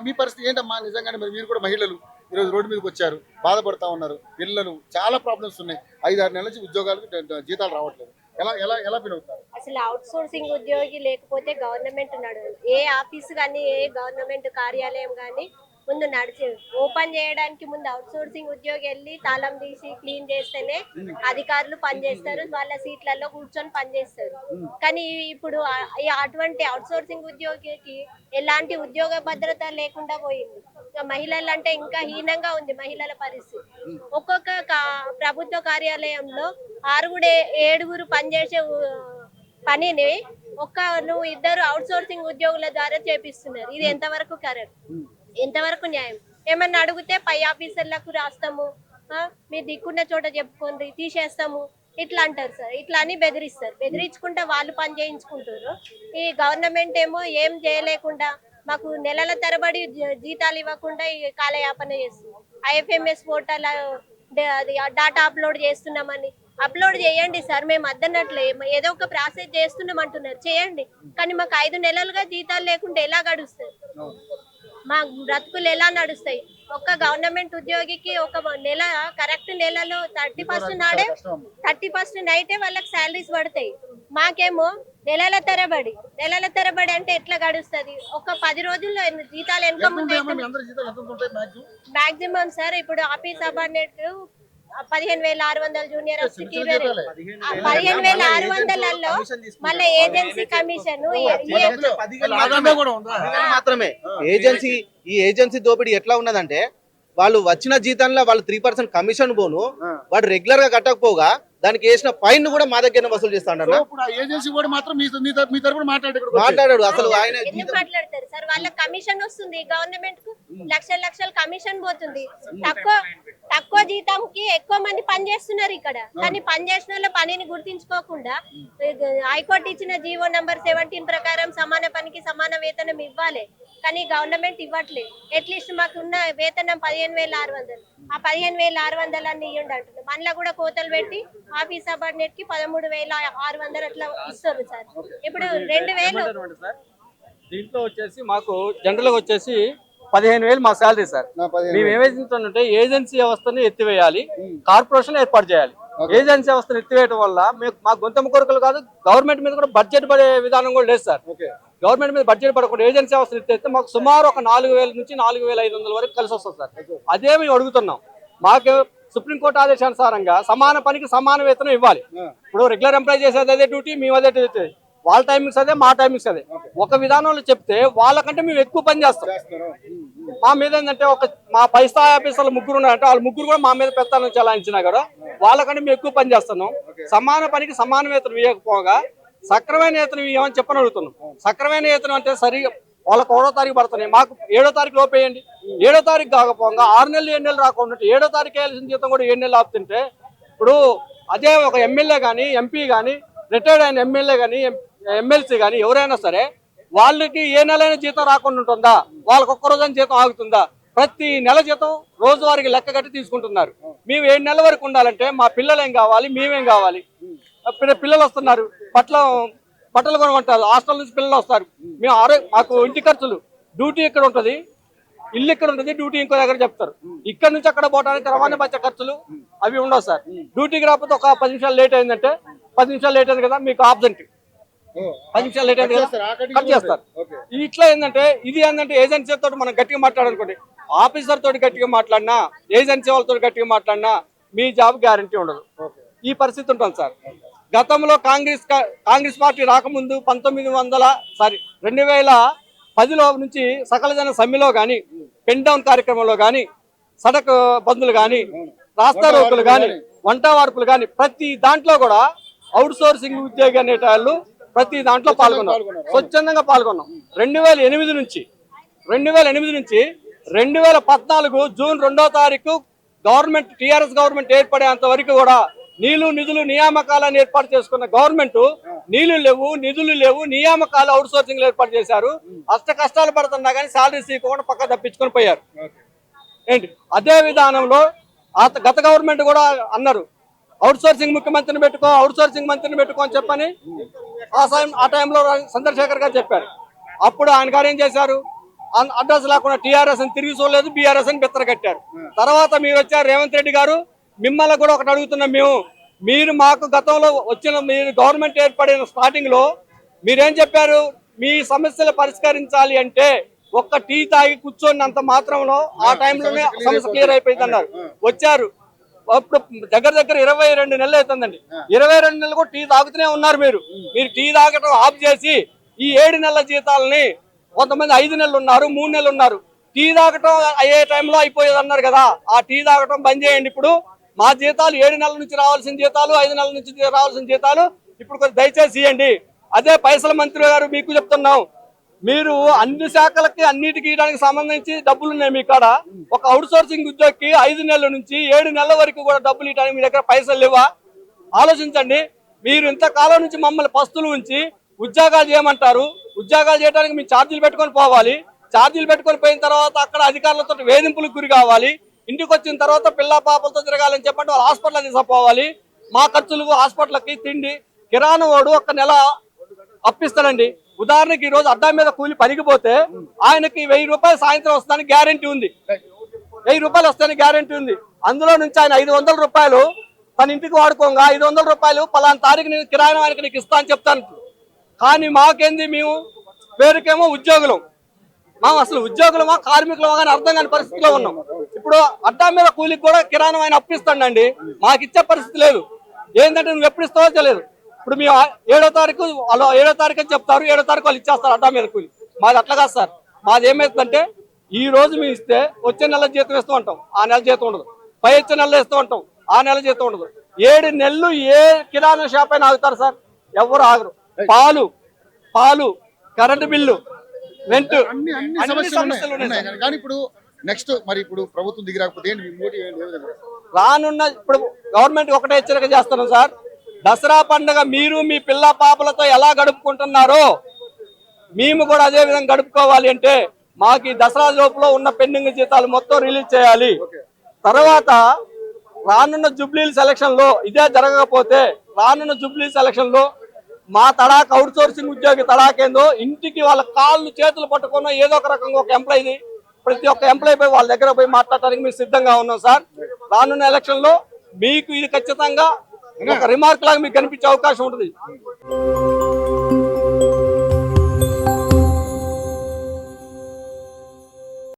మీ పరిస్థితి ఏంటమ్మా? నిజంగానే మరి మీరు కూడా మహిళలు ఈరోజు రోడ్డు మీదకి వచ్చారు, బాధపడతా ఉన్నారు. పిల్లలు చాలా ప్రాబ్లమ్స్ ఉన్నాయి. 5-6 నెలల నుంచి ఉద్యోగాలకు జీతాలు రావట్లేదు. ఎలా ఎలా ఎలా ఫీల్ అవుతారు? అసలు అవుట్ సోర్సింగ్ ఉద్యోగి లేకపోతే గవర్నమెంట్ నడవదు. ఏ ఆఫీస్ కానీ ఏ గవర్నమెంట్ కార్యాలయం కానీ ముందు నడిచే ఓపెన్ చేయడానికి ముందు అవుట్ సోర్సింగ్ ఉద్యోగి వెళ్ళి తాళం తీసి క్లీన్ చేస్తేనే అధికారులు పనిచేస్తారు, వాళ్ళ సీట్లలో కూర్చొని పనిచేస్తారు. కానీ ఇప్పుడు అటువంటి అవుట్ సోర్సింగ్ ఉద్యోగికి ఎలాంటి ఉద్యోగ భద్రత లేకుండా పోయింది. మహిళలు అంటే ఇంకా హీనంగా ఉంది మహిళల పరిస్థితి. ఒక్కొక్క ప్రభుత్వ కార్యాలయంలో 6-7 పనిచేసే పనిని నువ్వు 2 అవుట్ సోర్సింగ్ ఉద్యోగుల ద్వారా చేపిస్తున్నారు. ఇది ఎంతవరకు కరెక్ట్, ఎంతవరకు న్యాయం? ఏమన్నా అడిగితే పై ఆఫీసర్లకు రాస్తాము, మీ దిక్కున్న చోట చెప్పుకోండి, తీసేస్తాము, ఇట్లా అంటారు సార్. ఇట్లా అని బెదిరిస్తారు. బెదిరించుకుంటా వాళ్ళు పని చేయించుకుంటారు. ఈ గవర్నమెంట్ ఏమో ఏం చేయలేకుండా మాకు నెలల తరబడి జీతాలు ఇవ్వకుండా కాలయాపన చేస్తుంది. IFMS పోర్టల్ డాటా అప్లోడ్ చేస్తున్నామని అప్లోడ్ చేయండి సార్, మేము అద్దన్నట్లే ఏదో ఒక ప్రాసెస్ చేస్తున్నాం అంటున్నారు, చేయండి. కానీ మాకు 5 నెలలుగా జీతాలు లేకుండా ఎలా గడుస్తారు? మా బ్రతుకులు ఎలా నడుస్తాయి? ఒక్క గవర్నమెంట్ ఉద్యోగికి ఒక నెల కరెక్ట్ నెలలో 31st నైటే వాళ్ళకి శాలరీస్ పడతాయి. మాకేమో నెలల తరబడి అంటే ఎట్లా గడుస్తుంది? ఒక 10 రోజుల్లో జీతాలు వెనక ముందు మాక్సిమం సార్. ఇప్పుడు ఆఫీస్ సబార్డినేట్ 15,600 జూనియర్ ఆఫీసర్కి 15,600లలో మళ్ళీ ఏజెన్సీ కమిషన్ మాత్రమే. ఈ ఏజెన్సీ దోపిడీ ఎట్లా ఉన్నదంటే, వాళ్ళు వచ్చిన జీతంలో వాళ్ళు 3% కమిషన్ పోను, వాడు రెగ్యులర్ గా కట్టకపోగా దానికి వేసిన ఫైన్ కూడా మా దగ్గర వసూలు చేస్తాడు. మాట్లాడాడు అసలు ఆయన ఎందుకు మాట్లాడతారు సార్? వాళ్ళ కమిషన్ వస్తుంది, గవర్నమెంట్ కు లక్షల కమిషన్ పోతుంది. తక్కువ జీతంకి ఎక్కువ మంది పని చేస్తున్నారు ఇక్కడ. కానీ పని చేసిన వాళ్ళ పనిని గుర్తించుకోకుండా హైకోర్టు ఇచ్చిన జీవో నంబర్ 17 ప్రకారం సమాన పనికి సమాన వేతనం ఇవ్వాలి, కానీ గవర్నమెంట్ ఇవ్వట్లేదు. అట్లీస్ట్ మాకున్న వేతనం 15,600, ఆ 15,600 అన్ని ఇవ్వండి అంటున్నారు. మనలో కూడా కోతలు పెట్టి ఆఫీస్ సబార్డినేట్ కి 13,600 అట్లా ఇస్తారు సార్. ఇప్పుడు 2,000 దీంట్లో వచ్చేసి మాకు జనరల్ గా వచ్చేసి 15,000 మా శాలరీ సార్. మేము ఏమేంటే ఏజెన్సీ వ్యవస్థను ఎత్తివేయాలి, కార్పొరేషన్ ఏర్పాటు చేయాలి. ఏజెన్సీ వ్యవస్థను ఎత్తివేయడం వల్ల మా గొంతెమ్మ కొరకలు కాదు, గవర్నమెంట్ మీద కూడా బడ్జెట్ పడే విధానం కూడా లేదు సార్. గవర్నమెంట్ మీద బడ్జెట్ పడకుండా ఏజెన్సీ వ్యవస్థను ఎత్తితే మాకు సుమారు ఒక 4,000 నుంచి 4,500 వరకు కలిసి వస్తుంది సార్. అదే మేము అడుగుతున్నాం. మాకు సుప్రీంకోర్టు ఆదేశానుసారంగా సమాన పనికి సమాన వేతనం ఇవ్వాలి. ఇప్పుడు రెగ్యులర్ ఎంప్లాయ్ చేసేది అదే డ్యూటీ, మేము అదే డ్యూటీ, వాళ్ళ టైమింగ్స్ అదే, మా టైమింగ్స్ అదే. ఒక విధానంలో చెప్తే వాళ్ళకంటే మేము ఎక్కువ పని చేస్తాం. మా మీద ఏంటంటే మా పై స్థాయి ఆఫీసర్లు 3 ఉన్నారంటే వాళ్ళు 3 కూడా మా మీద పెత్తనం చెలాయించినా కూడా వాళ్ళకంటే మేము ఎక్కువ పని చేస్తున్నాం. సమాన పనికి సమాన వేతనం ఇవ్వకపోగా సక్రమైన వేతనం ఇవ్వమని చెప్పని అడుగుతున్నాం. సక్రమైన వేతనం అంటే సరిగా వాళ్ళకి 1వ తారీఖు పడుతున్నాయి, మాకు 7వ తారీఖు లోపు వేయండి. 7వ తారీఖు కాకపోగా 6 నెలలు 7 నెలలు రాకుండా 7వ తారీఖు వేయాల్సిన జీతం కూడా 7 నెలలు ఆపుతుంటే, ఇప్పుడు అదే ఒక ఎమ్మెల్యే కానీ ఎంపీ కానీ రిటైర్డ్ అయిన ఎమ్మెల్యే కానీ ఎమ్మెల్సీ కానీ ఎవరైనా సరే వాళ్ళకి ఏ నెలైనా జీతం రాకుండా ఉంటుందా? వాళ్ళకి ఒక్క రోజైనా జీతం ఆగుతుందా? ప్రతి నెల జీతం రోజువారికి లెక్క కట్టి తీసుకుంటున్నారు. మేము 7 నెలల వరకు ఉండాలంటే మా పిల్లలు ఏం కావాలి, మేమేం కావాలి? పిల్లలు వస్తున్నారు, బట్టలు కొనుక్కుంటారు, హాస్టల్ నుంచి పిల్లలు వస్తారు. మాకు ఇంటి ఖర్చులు, డ్యూటీ ఇక్కడ ఉంటుంది, ఇల్లు ఇక్కడ ఉంటుంది, డ్యూటీ ఇంకో దగ్గర చెప్తారు. ఇక్కడ నుంచి అక్కడ పోవడానికి రవాణా బచ్చ ఖర్చులు అవి ఉండవు సార్. డ్యూటీకి రాకపోతే ఒక 10 నిమిషాలు లేట్ అయిందంటే 10 నిమిషాలు లేట్ అయింది కదా మీకు ఆబ్సెంట్, 10 నిమిషాలు లేట్ అయింది కదా కట్ చేస్తారు. ఇట్లా ఏంటంటే ఇది ఏంటంటే ఏజెన్సీ తోటి మనం గట్టిగా మాట్లాడాలనుకోండి, ఆఫీసర్ తోటి గట్టిగా మాట్లాడినా, ఏజెన్సీ వాళ్ళతో గట్టిగా మాట్లాడినా మీ జాబ్ గ్యారంటీ ఉండదు. ఈ పరిస్థితి ఉంటుంది సార్. గతంలో కాంగ్రెస్ పార్టీ రాకముందు 2010లో నుంచి సకల జన సమ్మెలో కానీ, పెన్ డౌన్ కార్యక్రమంలో కానీ, సడక్ బంధులు కానీ, రాస్తా రోకులు కానీ, వంట వార్పులు కానీ ప్రతి దాంట్లో కూడా అవుట్ సోర్సింగ్ ఉద్యోగి అనేటాళ్ళు ప్రతి దాంట్లో పాల్గొన్నారు, స్వచ్ఛందంగా పాల్గొన్నాం. 2008 నుంచి 2014 జూన్ 2వ తారీఖు గవర్నమెంట్ టీఆర్ఎస్ గవర్నమెంట్ ఏర్పడేంత వరకు కూడా నీళ్లు నిధులు నియామకాలను ఏర్పాటు చేసుకున్న గవర్నమెంట్ నీళ్లు లేవు, నిధులు లేవు, నియామకాలు అవుట్ సోర్సింగ్ ఏర్పాటు చేశారు. అష్ట కష్టాలు పడుతున్నా కానీ శాలరీస్ ఇవ్వకుండా పక్క తప్పించుకొని పోయారు. ఏంటి అదే విధానంలో గత గవర్నమెంట్ కూడా అన్నారు అవుట్ సోర్సింగ్ ముఖ్యమంత్రిని పెట్టుకో, అవుట్ సోర్సింగ్ మంత్రిని పెట్టుకో అని చెప్పని ఆ టైంలో చంద్రశేఖర్ గారు చెప్పారు. అప్పుడు ఆయన గారు ఏం చేశారు, అడ్రస్ లేకుండా టీఆర్ఎస్ అని తిరిగి చూడలేదు, బీఆర్ఎస్ అని బెత్తర కట్టారు. తర్వాత మీరు వచ్చారు రేవంత్ రెడ్డి గారు, మిమ్మల్ని కూడా ఒకటి అడుగుతున్నాం మేము. మీరు మాకు గతంలో వచ్చిన మీరు గవర్నమెంట్ ఏర్పడిన స్టార్టింగ్ లో మీరేం చెప్పారు? మీ సమస్యలు పరిష్కరించాలి అంటే ఒక్క టీ తాగి కూర్చొని మాత్రంలో ఆ టైంలోనే సమస్య క్లియర్ అయిపోయింది అన్నారు. వచ్చారు, అప్పుడు దగ్గర 22 నెలలు అవుతుందండి. 22 నెలలు కూడా టీ తాగుతూనే ఉన్నారు. మీరు టీ తాగటం ఆఫ్ చేసి ఈ 7 నెలల జీతాలని, కొంతమంది 5 నెలలు ఉన్నారు, 3 నెలలు ఉన్నారు, టీ తాగటం అయ్యే టైంలో అయిపోయేది అన్నారు కదా. ఆ టీ తాగటం బంద్ చేయండి. ఇప్పుడు మా జీతాలు 7 నెలల నుంచి రావాల్సిన జీతాలు, 5 నెలల నుంచి రావాల్సిన జీతాలు ఇప్పుడు కొంచెం దయచేసి ఇవ్వండి. అదే పైసల మంత్రి గారు మీకు చెప్తున్నాం, మీరు అన్ని శాఖలకి అన్నిటికి ఇవ్వడానికి సంబంధించి డబ్బులు ఉన్నాయి మీ కాడ. ఒక అవుట్ సోర్సింగ్ ఉద్యోగికి 5 నెలల నుంచి 7 నెలల వరకు కూడా డబ్బులు ఇవ్వడానికి మీ దగ్గర పైసలు లేవా? ఆలోచించండి. మీరు ఇంతకాలం నుంచి మమ్మల్ని పస్తులు ఉంచి ఉద్యోగాలు చేయమంటారు. ఉద్యోగాలు చేయడానికి మేము ఛార్జీలు పెట్టుకొని పోవాలి. ఛార్జీలు పెట్టుకొని పోయిన తర్వాత అక్కడ అధికారులతో వేధింపులకు గురి కావాలి. ఇంటికి వచ్చిన తర్వాత పిల్ల పాపలతో తిరగాలని చెప్పండి, వాళ్ళు హాస్పిటల్ తీసుకుపోవాలి. మా ఖర్చులు, హాస్పిటల్కి, తిండి, కిరాణా వాడు ఒక నెల అప్పిస్తాడండి. ఉదాహరణకి ఈ రోజు అడ్డా మీద కూలి పనికిపోతే ఆయనకి 1000 రూపాయలు సాయంత్రం వస్తానికి గ్యారంటీ ఉంది. 1000 రూపాయలు వస్తానికి గ్యారంటీ ఉంది. అందులో నుంచి ఆయన 500 రూపాయలు తన ఇంటికి వాడుకోగా 500 రూపాయలు పలానా తారీఖు నేను కిరాణా ఆయనకి నీకు ఇస్తా అని చెప్తాను. కానీ మాకేంది, మేము పేరుకేమో ఉద్యోగులం, మేము అసలు ఉద్యోగులమా కార్మికులమా కానీ అర్థం కాని పరిస్థితిలో ఉన్నాం. ఇప్పుడు అడ్డా మీద కూలికి కూడా కిరాణం ఆయన అప్పిస్తాడండి, మాకు ఇచ్చే పరిస్థితి లేదు. ఏంటంటే నువ్వు ఎప్పుడు ఇస్తావో తెలియదు. ఇప్పుడు మేము 7వ తారీఖు వాళ్ళు 7వ తారీఖు అని చెప్తారు, 7వ తారీఖు వాళ్ళు ఇచ్చేస్తారు అడ్డా మీద కూలి. మాది అట్లా కాదు సార్. మాది ఏమైతుందంటే ఈ రోజు మేము ఇస్తే వచ్చే నెల జీతం ఇస్తూ ఉంటాం, ఆ నెల జీతం ఉండదు. పై వచ్చే నెలలో ఇస్తూ ఉంటాం, ఆ నెల జీతం ఉండదు. 7 నెలలు ఏ కిరాణా షాప్ అయినా ఆగుతారు సార్? ఎవరు ఆగరు. పాలు, కరెంటు బిల్లు, రెంట్, అన్ని సమస్యలు ఉన్నాయి. కానీ ఇప్పుడు నెక్స్ట్ మరి ఇప్పుడు ప్రభుత్వం దిగి రాకపోతే ఏంటి మీ మోటివ్ ఏంటి? రానున్న ఇప్పుడు గవర్నమెంట్ ఒకటే హెచ్చరిక చేస్తున్నాం సార్, దసరా పండుగ మీరు మీ పిల్ల పాపలతో ఎలా గడుపుకుంటున్నారో మేము కూడా అదే విధంగా గడుపుకోవాలి. అంటే మాకు ఈ దసరా లోపల ఉన్న పెండింగ్ జీతాలు మొత్తం రిలీజ్ చేయాలి. తర్వాత రానున్న జూబ్లీల సెలక్షన్ లో ఇదే జరగకపోతే రానున్న జూబ్లీ సెలక్షన్ లో మా తడాక్ అవుట్ సోర్సింగ్ ఉద్యోగి తడాకేందో ఇంటికి వాళ్ళ కాళ్ళు చేతులు పట్టుకున్న ఏదో ఒక రకంగా ఒక ఎంప్లాయీని ప్రతి ఒక్క ఎంప్లాయీ పోయి వాళ్ళ దగ్గర పోయి మాట్లాడటానికి మేము సిద్ధంగా ఉన్నాం సార్. రానున్న ఎలక్షన్ లో మీకు ఇది ఖచ్చితంగా ఒక రిమార్క్ లాగా మీకు కనిపించే అవకాశం ఉంటుంది.